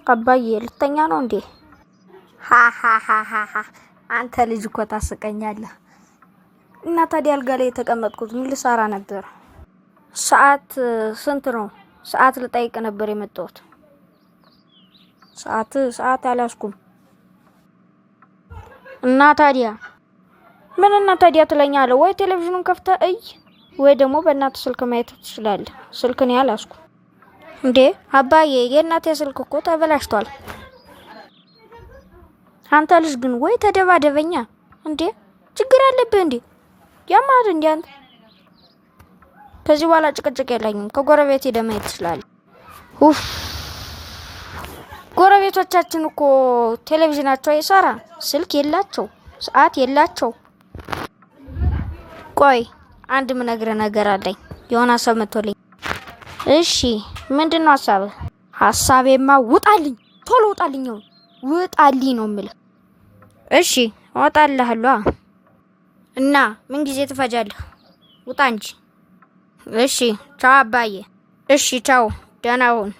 አባዬ ልተኛ ነው እንዴ? ሃሃሃሃ አንተ ልጅ እኮ ታስቀኛለህ። እና ታዲያ አልጋ ላይ የተቀመጥኩት ምን ልሰራ ነበር? ሰዓት ስንት ነው? ሰዓት ልጠይቅ ነበር የመጣሁት። ሰዓት አላስኩም። እና ታዲያ ምንና ታዲያ ትለኛለህ? ወይ ቴሌቪዥኑን ከፍተህ እይ፣ ወይ ደግሞ በእናትህ ስልክ ማየት ትችላለህ። ስልክን ያላስኩ እንዴ አባዬ፣ የእናቴ ስልክ እኮ ተበላሽቷል። አንተ ልጅ ግን ወይ ተደባደበኛ እንዴ? ችግር አለብህ እንዴ? ያማል እንዴ አንተ? ከዚህ በኋላ ጭቅጭቅ የለኝም። ከጎረቤት ሄደህ ማየት ትችላለህ። ኡፍ ጎረቤቶቻችን እኮ ቴሌቪዥናቸው አይሰራ፣ ስልክ የላቸው፣ ሰዓት የላቸው። ቆይ አንድ ምነግርህ ነገር አለኝ። የሆነ ሀሳብ መጥቶልኝ። እሺ ምንድነው ሀሳብህ? ሀሳቤማ ውጣልኝ፣ ቶሎ ውጣልኝ፣ ውጣልኝ ነው የምልህ። እሺ እወጣልሃለሁ። እና ምን ጊዜ ትፈጃለህ? ውጣ እንጂ። እሺ ቻው አባዬ። እሺ ቻው፣ ደህና ሁን።